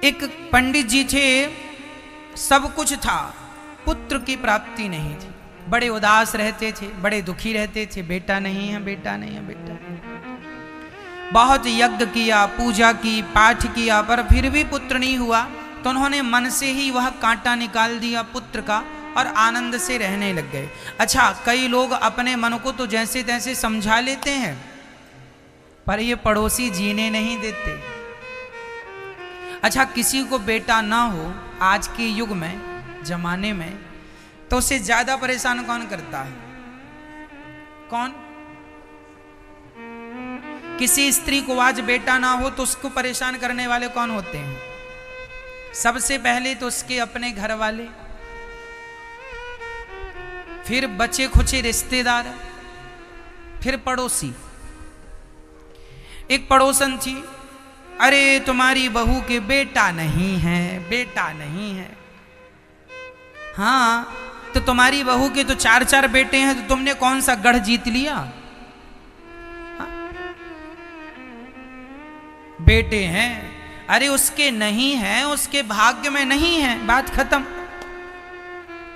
एक पंडित जी थे, सब कुछ था, पुत्र की प्राप्ति नहीं थी, बड़े उदास रहते थे, बड़े दुखी रहते थे, बेटा नहीं है, बेटा नहीं है, बेटा नहीं। बहुत यज्ञ किया, पूजा की, पाठ किया, पर फिर भी पुत्र नहीं हुआ। तो उन्होंने मन से ही वह कांटा निकाल दिया पुत्र का और आनंद से रहने लग गए। अच्छा, कई लोग अपने मन को तो जैसे तैसे समझा लेते हैं, पर ये पड़ोसी जीने नहीं देते। अच्छा, किसी को बेटा ना हो आज के युग में, जमाने में, तो उससे ज्यादा परेशान कौन करता है? कौन? किसी स्त्री को आज बेटा ना हो तो उसको परेशान करने वाले कौन होते हैं? सबसे पहले तो उसके अपने घर वाले, फिर बचे खुचे रिश्तेदार, फिर पड़ोसी। एक पड़ोसन थी, अरे तुम्हारी बहू के बेटा नहीं है, बेटा नहीं है। हाँ, तो तुम्हारी बहू के तो 4-4 बेटे हैं, तो तुमने कौन सा गढ़ जीत लिया? हाँ? बेटे हैं, अरे उसके नहीं है, उसके भाग्य में नहीं है, बात खत्म।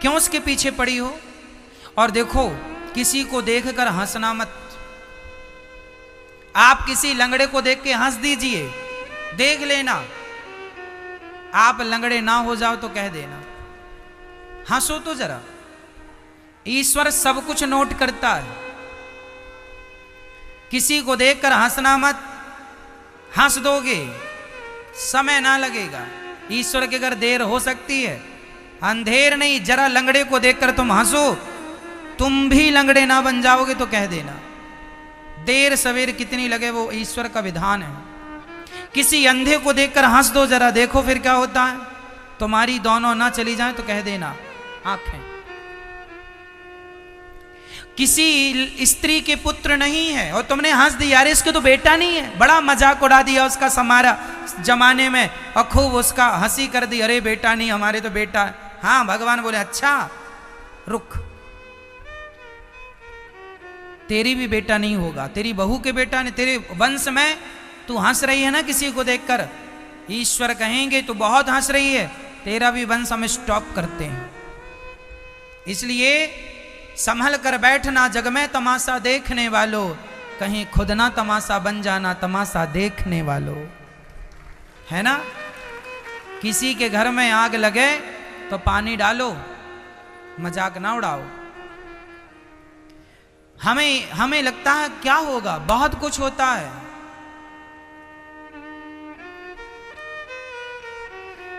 क्यों उसके पीछे पड़ी हो? और देखो, किसी को देखकर हंसना मत। आप किसी लंगड़े को देख के हंस दीजिए, देख लेना, आप लंगड़े ना हो जाओ तो कह देना। हंसो तो जरा, ईश्वर सब कुछ नोट करता है। किसी को देखकर हंसना मत, हंस दोगे समय ना लगेगा। ईश्वर के अगर देर हो सकती है, अंधेर नहीं, जरा लंगड़े को देखकर तुम हंसो, तुम भी लंगड़े ना बन जाओगे तो कह देना। देर सवेर कितनी लगे वो ईश्वर का विधान है। किसी अंधे को देखकर हंस दो जरा, देखो फिर क्या होता है। तुम्हारी दोनों ना चली जाए तो कह देना आंखें। किसी स्त्री के पुत्र नहीं है और तुमने हंस दिया, अरे इसके तो बेटा नहीं है, बड़ा मजाक उड़ा दिया उसका समारा जमाने में और खूब उसका हंसी कर दी, अरे बेटा नहीं, हमारे तो बेटा है। हाँ, भगवान बोले अच्छा रुक, तेरी भी बेटा नहीं होगा, तेरी बहू के बेटा नहीं, तेरे वंश में तू हंस रही है ना किसी को देखकर, ईश्वर कहेंगे तू बहुत हंस रही है, तेरा भी वंश हम स्टॉप करते हैं। इसलिए संभल कर बैठना, जग में तमाशा देखने वालों, कहीं खुद ना तमाशा बन जाना, तमाशा देखने वालों, है ना। किसी के घर में आग लगे तो पानी डालो, मजाक ना उड़ाओ। हमें लगता है क्या होगा, बहुत कुछ होता है।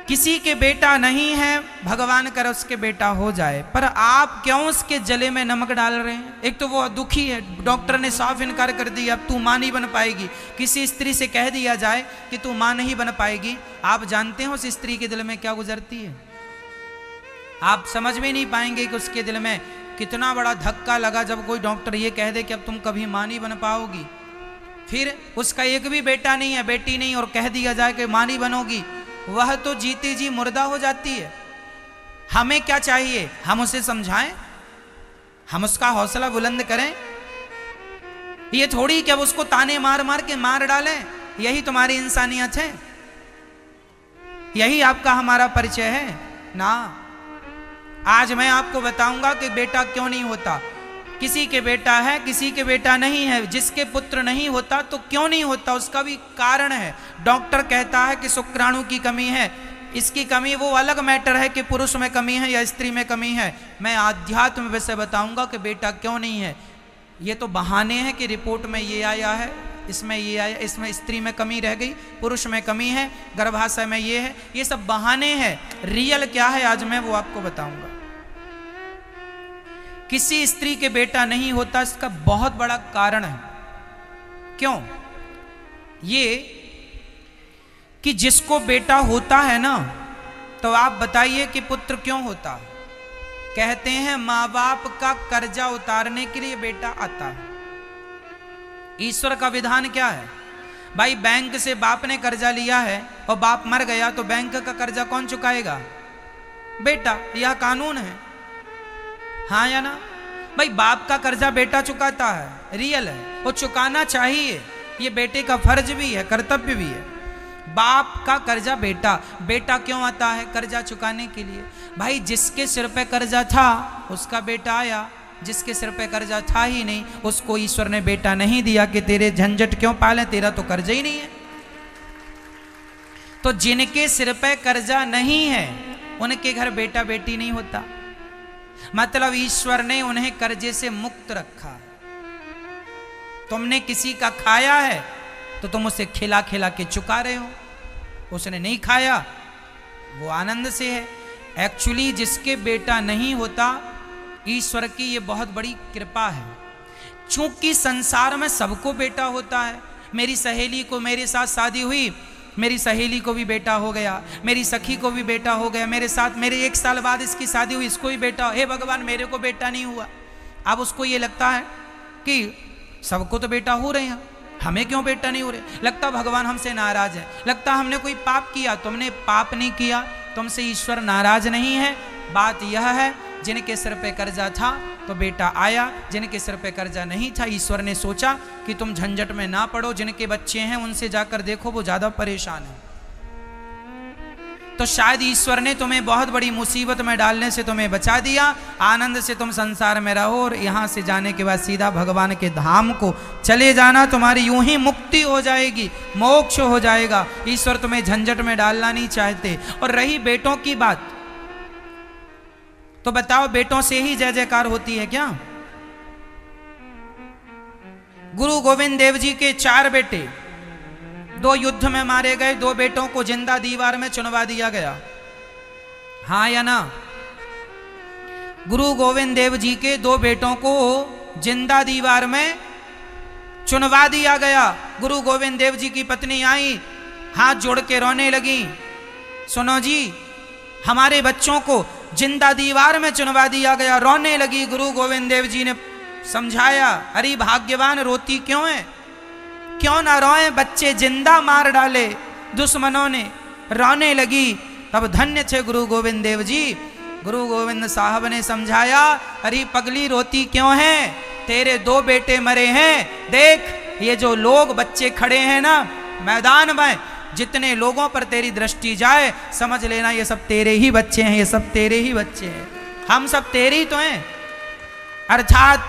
किसी के बेटा नहीं है, भगवान कर उसके बेटा हो जाए, पर आप क्यों उसके जले में नमक डाल रहे हैं? एक तो वो दुखी है, डॉक्टर ने साफ इनकार कर दिया, अब तू मां नहीं बन पाएगी। किसी स्त्री से कह दिया जाए कि तू मां नहीं बन पाएगी, आप जानते हो उस स्त्री के दिल में क्या गुजरती है? आप समझ में नहीं पाएंगे कि उसके दिल में कितना बड़ा धक्का लगा जब कोई डॉक्टर ये कह दे कि अब तुम कभी मां नहीं बन पाओगी। फिर उसका एक भी बेटा नहीं है, बेटी नहीं, और कह दिया जाए कि मां नहीं बनोगी, वह तो जीती जी मुर्दा हो जाती है। हमें क्या चाहिए? हम उसे समझाएं, हम उसका हौसला बुलंद करें। ये थोड़ी कि अब उसको ताने मार मार के मार डालें। यही तुम्हारी इंसानियत है, यही आपका हमारा परिचय है ना। आज मैं आपको बताऊंगा कि बेटा क्यों नहीं होता। किसी के बेटा है, किसी के बेटा नहीं है। जिसके पुत्र नहीं होता तो क्यों नहीं होता, उसका भी कारण है। डॉक्टर कहता है कि शुक्राणु की कमी है, इसकी कमी वो अलग मैटर है कि पुरुष में कमी है या स्त्री में कमी है। मैं आध्यात्म विषय बताऊंगा कि बेटा क्यों नहीं है। ये तो बहाने हैं कि रिपोर्ट में ये आया है, इसमें ये आया, इसमें स्त्री में कमी रह गई, पुरुष में कमी है, गर्भाशय में ये है, ये सब बहाने हैं। रियल क्या है आज मैं वो आपको बताऊंगा। किसी स्त्री के बेटा नहीं होता, इसका बहुत बड़ा कारण है। क्यों? ये कि जिसको बेटा होता है ना, तो आप बताइए कि पुत्र क्यों होता? कहते हैं माँ बाप का कर्जा उतारने के लिए बेटा आता है। ईश्वर का विधान क्या है भाई? बैंक से बाप ने कर्जा लिया है और बाप मर गया तो बैंक का कर्जा कौन चुकाएगा? बेटा। यह कानून है, हाँ या ना भाई? बाप का कर्जा बेटा चुकाता है, रियल है, वो चुकाना चाहिए, ये बेटे का फर्ज भी है, कर्तव्य भी है। बाप का कर्जा बेटा, बेटा क्यों आता है? कर्जा चुकाने के लिए। भाई जिसके सिर पे कर्जा था उसका बेटा आया, जिसके सिर पे कर्जा था ही नहीं उसको ईश्वर ने बेटा नहीं दिया कि तेरे झंझट क्यों पाले, तेरा तो कर्जा ही नहीं है। तो जिनके सिर पे कर्जा नहीं है उनके घर बेटा बेटी नहीं होता, मतलब ईश्वर ने उन्हें कर्जे से मुक्त रखा। तुमने किसी का खाया है तो तुम उसे खिला खिला के चुका रहे हो, उसने नहीं खाया वो आनंद से है। एक्चुअली जिसके बेटा नहीं होता ईश्वर की ये बहुत बड़ी कृपा है। चूंकि संसार में सबको बेटा होता है, मेरी सहेली को मेरे साथ शादी हुई, मेरी सहेली को भी बेटा हो गया, मेरी सखी को भी बेटा हो गया, मेरे साथ मेरे 1 साल बाद इसकी शादी हुई, इसको भी बेटा, हे भगवान मेरे को बेटा नहीं हुआ। अब उसको ये लगता है कि सबको तो बेटा हो रहे हैं, हमें क्यों बेटा नहीं हो रहे? लगता भगवान हमसे नाराज है, लगता हमने कोई पाप किया। तुमने पाप नहीं किया, तुमसे ईश्वर नाराज नहीं है। बात यह है जिनके सिर पे कर्जा था तो बेटा आया, जिनके सिर पे कर्जा नहीं था ईश्वर ने सोचा कि तुम झंझट में ना पड़ो, जिनके बच्चे हैं उनसे जाकर देखो वो ज्यादा परेशान है। तो शायद ईश्वर ने तुम्हें बहुत बड़ी मुसीबत में डालने से तुम्हें बचा दिया, आनंद से तुम संसार में रहो और यहां से जाने के बाद सीधा भगवान के धाम को चले जाना, तुम्हारी यूं ही मुक्ति हो जाएगी, मोक्ष हो जाएगा। ईश्वर तुम्हें झंझट में डालना नहीं चाहते। और रही बेटों की बात, तो बताओ बेटों से ही जय जयकार होती है क्या? गुरु गोविंद देव जी के 4 बेटे 2 युद्ध में मारे गए, 2 बेटों को जिंदा दीवार में चुनवा दिया गया, हाँ या ना? गुरु गोविंद देव जी के 2 बेटों को जिंदा दीवार में चुनवा दिया गया। गुरु गोविंद देव जी की पत्नी आई, हाथ जोड़ के रोने लगी, सुनो जी हमारे बच्चों को जिंदा दीवार में चुनवा दिया गया। रोने लगी। गुरु गोविंद देव जी ने समझाया, अरे भाग्यवान रोती क्यों है, क्यों ना रोए, बच्चे जिंदा मार डाले दुश्मनों ने। रोने लगी। तब धन्य थे गुरु गोविंद देव जी। गुरु गोविंद साहब ने समझाया, अरे पगली रोती क्यों है, तेरे 2 बेटे मरे हैं, देख ये जो लोग बच्चे खड़े हैं ना मैदान में, जितने लोगों पर तेरी दृष्टि जाए समझ लेना ये सब तेरे ही बच्चे हैं, ये सब तेरे ही बच्चे हैं, हम सब तेरे ही तो हैं। अर्थात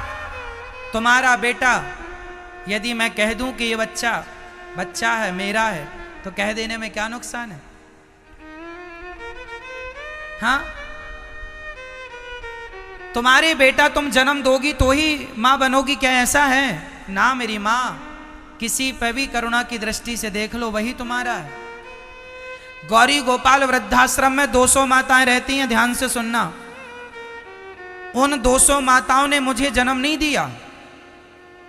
तुम्हारा बेटा, यदि मैं कह दूं कि ये बच्चा है मेरा है, तो कह देने में क्या नुकसान है? हाँ, तुम्हारे बेटा तुम जन्म दोगी तो ही मां बनोगी, क्या ऐसा है? ना मेरी मां, किसी पर भी करुणा की दृष्टि से देख लो, वही तुम्हारा है। गौरी गोपाल वृद्धाश्रम में 200 माताएं रहती हैं, ध्यान से सुनना। उन 200 माताओं ने मुझे जन्म नहीं दिया,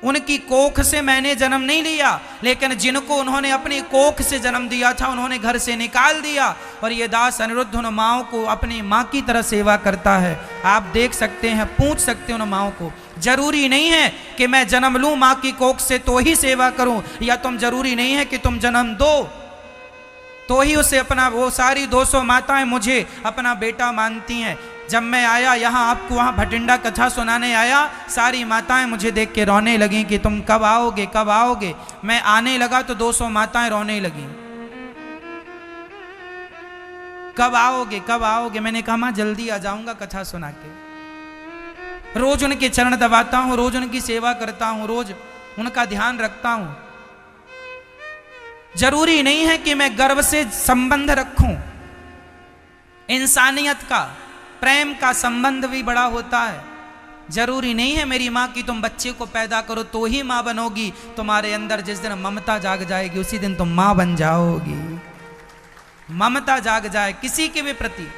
उनकी कोख से मैंने जन्म नहीं लिया, लेकिन जिनको उन्होंने अपनी कोख से जन्म दिया था उन्होंने घर से निकाल दिया। और ये दास अनिरुद्ध उन माओं को अपनी माँ की तरह सेवा करता है। आप देख सकते हैं, पूछ सकते हैं उन माओं को। जरूरी नहीं है कि मैं जन्म लूं माँ की कोख से तो ही सेवा करूं, या तुम जरूरी नहीं है कि तुम जन्म दो तो ही उसे अपना, वो सारी 200 माताएं मुझे अपना बेटा मानती हैं। जब मैं आया यहाँ, आपको वहाँ भटिंडा कथा सुनाने आया, सारी माताएं मुझे देख के रोने लगी कि तुम कब आओगे कब आओगे। मैं आने लगा तो 200 माताएं रोने लगी, कब आओगे कब आओगे। मैंने कहा माँ जल्दी आ जाऊंगा कथा सुना के। रोज उनके चरण दबाता हूँ, रोज उनकी सेवा करता हूँ, रोज उनका ध्यान रखता हूँ। जरूरी नहीं है कि मैं गर्व से संबंध रखूं, इंसानियत का, प्रेम का संबंध भी बड़ा होता है। जरूरी नहीं है मेरी माँ की तुम बच्चे को पैदा करो तो ही माँ बनोगी। तुम्हारे अंदर जिस दिन ममता जाग जाएगी उसी दिन तुम माँ बन जाओगी। ममता जाग जाए किसी के भी प्रति,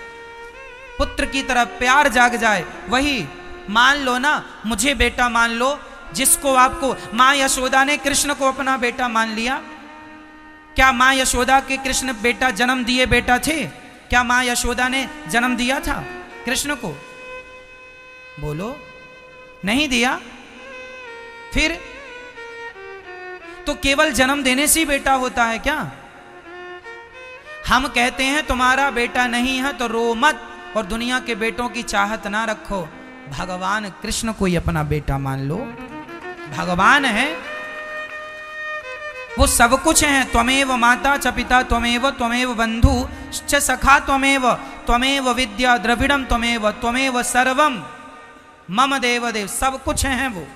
पुत्र की तरह प्यार जाग जाए, वही मान लो ना, मुझे बेटा मान लो। जिसको आपको माँ यशोदा ने कृष्ण को अपना बेटा मान लिया, क्या माँ यशोदा के कृष्ण बेटा जन्म दिए बेटा थे? क्या माँ यशोदा ने जन्म दिया था कृष्ण को? बोलो, नहीं दिया। फिर तो केवल जन्म देने से ही बेटा होता है क्या? हम कहते हैं तुम्हारा बेटा नहीं है तो रो मत और दुनिया के बेटों की चाहत ना रखो। भगवान कृष्ण को ही अपना बेटा मान लो, भगवान है। वो सब कुछ है। त्वमेव माता च पिता त्वमेव बंधु च सखा त्वमेव विद्या द्रविड़म त्वमेव सर्वम मम देव देव। सब कुछ है वो,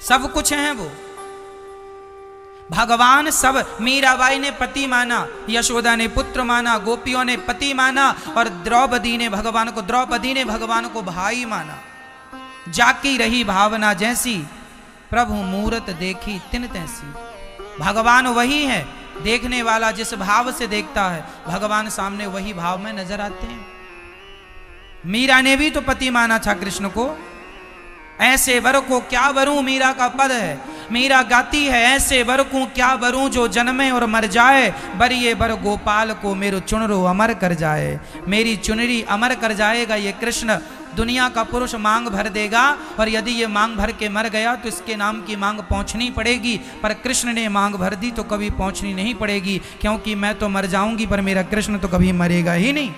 सब कुछ है वो भगवान। सब मीराबाई ने पति माना, यशोदा ने पुत्र माना, गोपियों ने पति माना और द्रौपदी ने भगवान को भाई माना। जाकी रही भावना जैसी प्रभु मूरत देखी तिन तैसी। भगवान वही है, देखने वाला जिस भाव से देखता है भगवान सामने वही भाव में नजर आते हैं। मीरा ने भी तो पति माना था कृष्ण को। ऐसे वर को क्या वरूं, मीरा का पद है। मीरा गाती है, ऐसे वर को क्या वरूं जो जन्मे और मर जाए, बरिए बर गोपाल को मेरो चुनरो अमर कर जाए। मेरी चुनरी अमर कर जाएगा ये कृष्ण। दुनिया का पुरुष मांग भर देगा और यदि ये मांग भर के मर गया तो इसके नाम की मांग पहुंचनी पड़ेगी, पर कृष्ण ने मांग भर दी तो कभी पहुंचनी नहीं पड़ेगी, क्योंकि मैं तो मर जाऊंगी पर मेरा कृष्ण तो कभी मरेगा ही नहीं।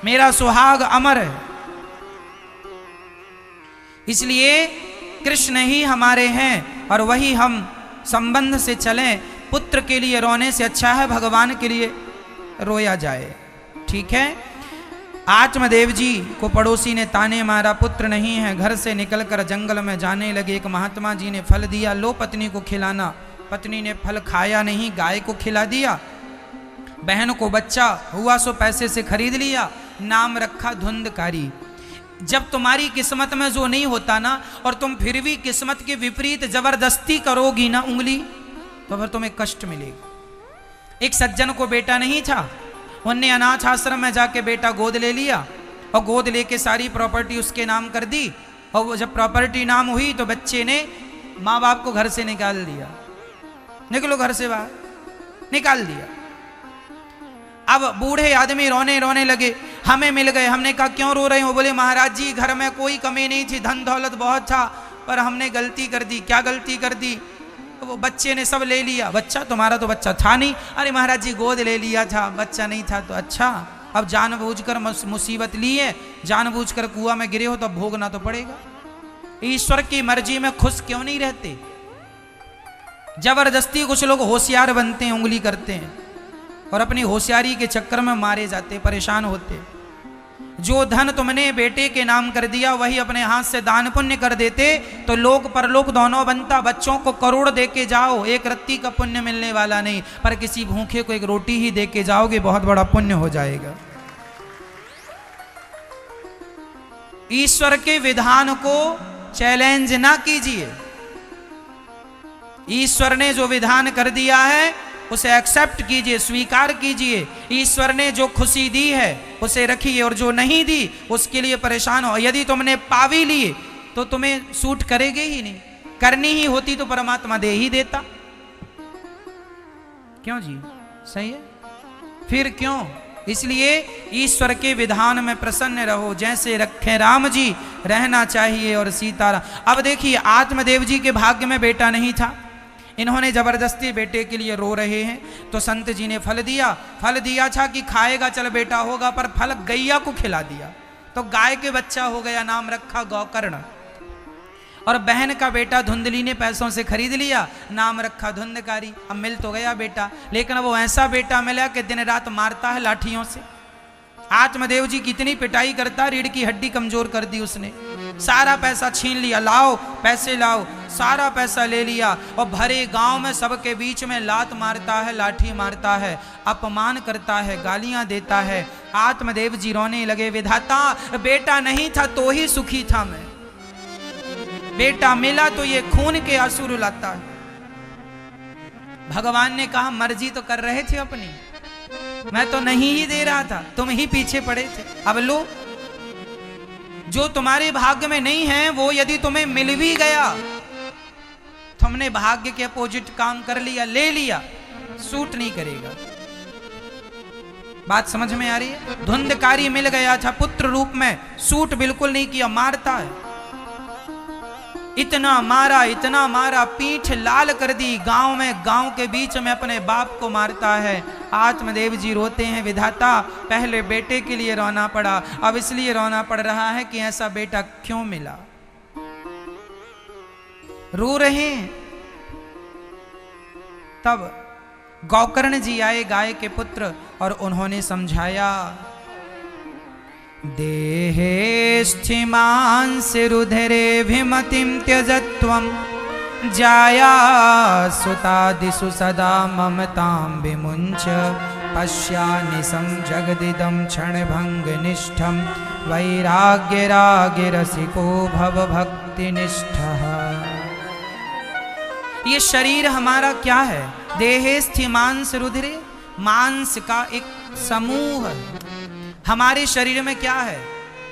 मेरा सुहाग अमर है। इसलिए कृष्ण ही हमारे हैं और वही हम संबंध से चलें। पुत्र के लिए रोने से अच्छा है भगवान के लिए रोया जाए। ठीक है। आत्मदेव जी को पड़ोसी ने ताने मारा, पुत्र नहीं है, घर से निकलकर जंगल में जाने लगे। एक महात्मा जी ने फल दिया, लो पत्नी को खिलाना। पत्नी ने फल खाया नहीं, गाय को खिला दिया। बहन को बच्चा हुआ सो पैसे से खरीद लिया, नाम रखा धुंधकारी। जब तुम्हारी किस्मत में जो नहीं होता ना और तुम फिर भी किस्मत के विपरीत जबरदस्ती करोगी ना उंगली, तो फिर तुम्हें कष्ट मिलेगा। एक सज्जन को बेटा नहीं था, उनने अनाथ आश्रम में जाके बेटा गोद ले लिया और गोद लेके सारी प्रॉपर्टी उसके नाम कर दी। और वो जब प्रॉपर्टी नाम हुई तो बच्चे ने माँ बाप को घर से निकाल दिया, निकलो घर से बाहर, निकाल दिया। अब बूढ़े आदमी रोने रोने लगे, हमें मिल गए। हमने कहा क्यों रो रहे हो? बोले महाराज जी घर में कोई कमी नहीं थी, धन दौलत बहुत था, पर हमने गलती कर दी। क्या गलती कर दी? तो वो बच्चे ने सब ले लिया। बच्चा तुम्हारा तो बच्चा था नहीं। अरे महाराज जी गोद ले लिया था, बच्चा नहीं था तो अच्छा। अब जानबूझकर मुसीबत ली है, जानबूझकर कुआं में गिरे हो तो भोगना तो पड़ेगा। ईश्वर की मर्जी में खुश क्यों नहीं रहते? जबरदस्ती कुछ लोग होशियार बनते हैं, उंगली करते हैं और अपनी होशियारी के चक्कर में मारे जाते, परेशान होते। जो धन तुमने बेटे के नाम कर दिया वही अपने हाथ से दान पुण्य कर देते तो लोक परलोक दोनों बनता। बच्चों को करोड़ दे के जाओ, एक रत्ती का पुण्य मिलने वाला नहीं, पर किसी भूखे को एक रोटी ही दे के जाओगे, बहुत बड़ा पुण्य हो जाएगा। ईश्वर के विधान को चैलेंज ना कीजिए। ईश्वर ने जो विधान कर दिया है उसे एक्सेप्ट कीजिए, स्वीकार कीजिए। ईश्वर ने जो खुशी दी है उसे रखिए और जो नहीं दी उसके लिए परेशान हो। यदि तुमने पावी लिए तो तुम्हें सूट करेगी ही नहीं, करनी ही होती तो परमात्मा दे ही देता। क्यों जी? सही है। फिर क्यों? इसलिए ईश्वर के विधान में प्रसन्न रहो, जैसे रखे राम जी रहना चाहिए और सीताराम। अब देखिए आत्मदेव जी के भाग्य में बेटा नहीं था, इन्होंने जबरदस्ती बेटे के लिए रो रहे हैं तो संत जी ने फल दिया था कि खाएगा चल बेटा होगा, पर फल गैया को खिला दिया तो गाय के बच्चा हो गया, नाम रखा गौकर्ण। और बहन का बेटा धुंधली ने पैसों से खरीद लिया, नाम रखा धुंधकारी। अब मिल तो गया बेटा, लेकिन वो ऐसा बेटा मिला कि दिन रात मारता है लाठियों से। आत्मदेव जी कितनी पिटाई करता, रीढ़ की हड्डी कमजोर कर दी उसने। सारा पैसा छीन लिया, लाओ पैसे लाओ, सारा पैसा ले लिया और भरे गांव में सबके बीच में लात मारता है, लाठी मारता है, अपमान करता है, गालियां देता है। आत्मदेव जी रोने लगे, विधाता बेटा नहीं था तो ही सुखी था मैं, बेटा मिला तो ये खून के आंसू रुलाता है। भगवान ने कहा मर्जी तो कर रहे थे अपनी, मैं तो नहीं ही दे रहा था, तुम ही पीछे पड़े थे। अब लो, जो तुम्हारे भाग्य में नहीं है वो यदि तुम्हें मिल भी गया, तुमने भाग्य के अपोजिट काम कर लिया, ले लिया, सूट नहीं करेगा। बात समझ में आ रही है? धुंधकारी मिल गया था पुत्र रूप में, सूट बिल्कुल नहीं किया, मारता है। इतना मारा, पीठ लाल कर दी। गांव में, गांव के बीच में अपने बाप को मारता है। आत्मदेव जी रोते हैं, विधाता पहले बेटे के लिए रोना पड़ा, अब इसलिए रोना पड़ रहा है कि ऐसा बेटा क्यों मिला। रो रहे हैं। तब गौकर्ण जी आए, गाय के पुत्र, और उन्होंने समझाया, देहे स्थिमांस रुधिरे भिमतिं त्यजत्वं जाया सुतादिषु सदा ममतां विमुञ्च पश्यानिशं जगदिदं क्षणभङ्गनिष्ठं वैराग्यरागिरसिको भवभक्तिनिष्ठः। ये शरीर हमारा क्या है? देहे स्थिमांस रुधिरे, मांस का एक समूह है। हमारे शरीर में क्या है?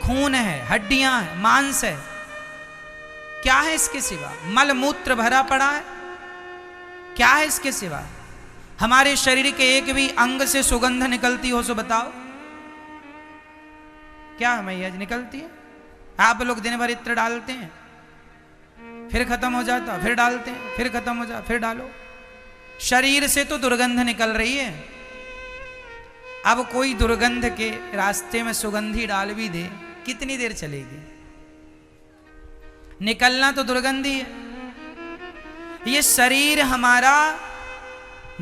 खून है, हड्डियां हैं, मांस है। क्या है इसके सिवा? मल मूत्र भरा पड़ा है। क्या है इसके सिवा? हमारे शरीर के एक भी अंग से सुगंध निकलती हो सो बताओ। क्या है मैया निकलती है? आप लोग दिन भर इत्र डालते हैं, फिर खत्म हो जाता, फिर डालते हैं, फिर खत्म हो जाता, फिर डालो। शरीर से तो दुर्गंध निकल रही है। अब कोई दुर्गंध के रास्ते में सुगंधी डाल भी दे, कितनी देर चलेगी? निकलना तो दुर्गंधी है। ये शरीर हमारा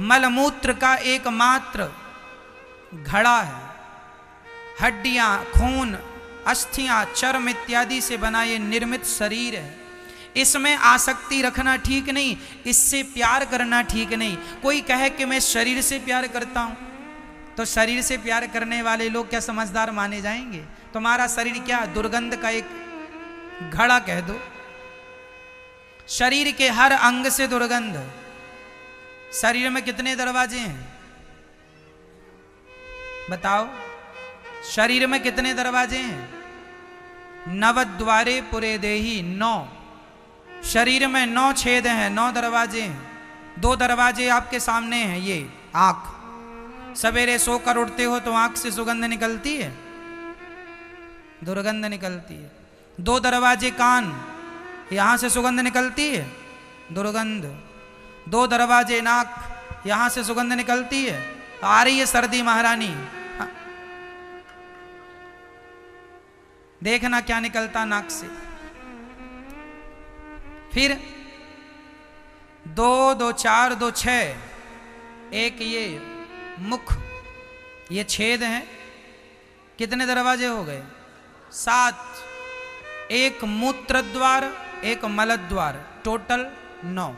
मलमूत्र का एकमात्र घड़ा है। हड्डियां, खून, अस्थियां, चर्म इत्यादि से बना ये निर्मित शरीर है। इसमें आसक्ति रखना ठीक नहीं, इससे प्यार करना ठीक नहीं। कोई कहे कि मैं शरीर से प्यार करता हूं, तो शरीर से प्यार करने वाले लोग क्या समझदार माने जाएंगे? तुम्हारा शरीर क्या दुर्गंध का एक घड़ा कह दो। शरीर के हर अंग से दुर्गंध। शरीर में कितने दरवाजे हैं बताओ? शरीर में कितने दरवाजे हैं? नवद्वारे पुरे देही, 9। शरीर में 9 छेद हैं, 9 दरवाजे हैं। 2 दरवाजे आपके सामने हैं। ये आंख, सवेरे सोकर उठते हो तो आंख से सुगंध निकलती है, दुर्गंध निकलती है। 2 दरवाजे कान, यहां से सुगंध निकलती है, दुर्गंध। 2 दरवाजे नाक, यहां से सुगंध निकलती है। आ रही है सर्दी महारानी, देखना क्या निकलता नाक से। फिर 2, 2, 4, 2, 6, एक ये मुख, ये छेद हैं। कितने दरवाजे हो गए? 7। एक मूत्र द्वार, एक मल द्वार, टोटल 9।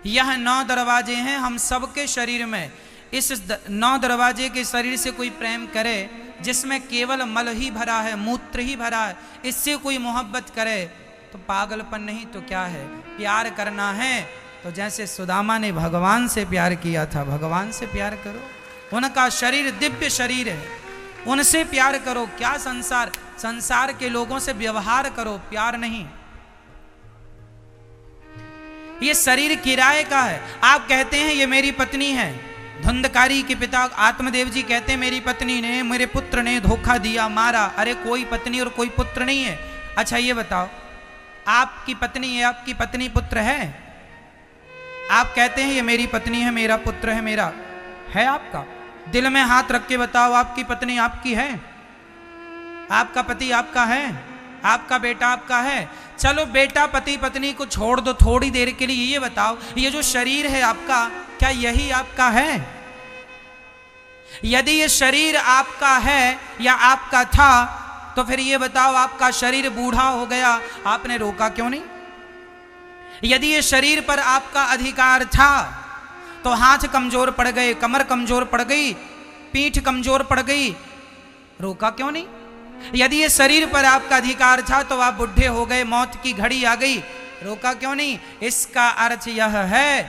यह 9 दरवाजे हैं हम सबके शरीर में। इस 9 दरवाजे के शरीर से कोई प्रेम करे जिसमें केवल मल ही भरा है, मूत्र ही भरा है, इससे कोई मोहब्बत करे तो पागलपन नहीं तो क्या है? प्यार करना है तो जैसे सुदामा ने भगवान से प्यार किया था, भगवान से प्यार करो। उनका शरीर दिव्य शरीर है, उनसे प्यार करो। क्या संसार के लोगों से व्यवहार करो, प्यार नहीं। ये शरीर किराए का है। आप कहते हैं ये मेरी पत्नी है। धुंधकारी के पिता आत्मदेव जी कहते हैं मेरी पत्नी ने, मेरे पुत्र ने धोखा दिया, मारा। अरे कोई पत्नी और कोई पुत्र नहीं है। अच्छा ये बताओ, आपकी पत्नी है, आपकी पत्नी पुत्र है? आप कहते हैं ये मेरी पत्नी है, मेरा पुत्र है, मेरा है आपका? दिल में हाथ रख के बताओ, आपकी पत्नी आपकी है? आपका पति आपका है? आपका बेटा आपका है? चलो बेटा पति पत्नी को छोड़ दो थोड़ी देर के लिए, ये बताओ ये जो शरीर है आपका, क्या यही आपका है? यदि ये शरीर आपका है या आपका था तो फिर ये बताओ आपका शरीर बूढ़ा हो गया, आपने रोका क्यों नहीं? यदि ये शरीर पर आपका अधिकार था तो हाथ कमजोर पड़ गए, कमर कमजोर पड़ गई, पीठ कमजोर पड़ गई, रोका क्यों नहीं? यदि ये शरीर पर आपका अधिकार था तो आप बुढ़े हो गए, मौत की घड़ी आ गई, रोका क्यों नहीं? इसका अर्थ यह है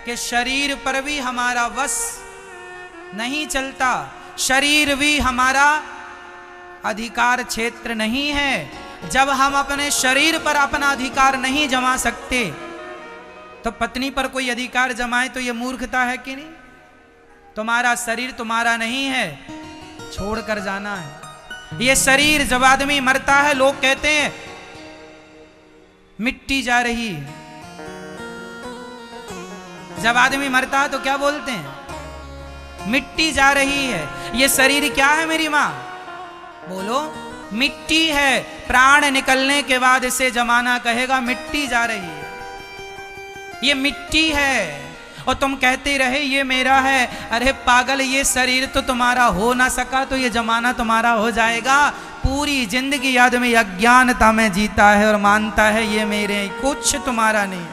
कि शरीर पर भी हमारा वश नहीं चलता, शरीर भी हमारा अधिकार क्षेत्र नहीं है। जब हम अपने शरीर पर अपना अधिकार नहीं जमा सकते तो पत्नी पर कोई अधिकार जमाए तो यह मूर्खता है कि नहीं? तुम्हारा शरीर तुम्हारा नहीं है, छोड़कर जाना है। ये शरीर जब आदमी मरता है लोग कहते हैं मिट्टी जा रही है। जब आदमी मरता है तो क्या बोलते हैं? मिट्टी जा रही है। ये शरीर क्या है मेरी मां? बोलो, मिट्टी है। प्राण निकलने के बाद इसे जमाना कहेगा मिट्टी जा रही है। ये मिट्टी है और तुम कहते रहे ये मेरा है। अरे पागल, ये शरीर तो तुम्हारा हो ना सका तो ये जमाना तुम्हारा हो जाएगा। पूरी जिंदगी आदमी अज्ञानता में जीता है और मानता है ये मेरे, कुछ तुम्हारा नहीं।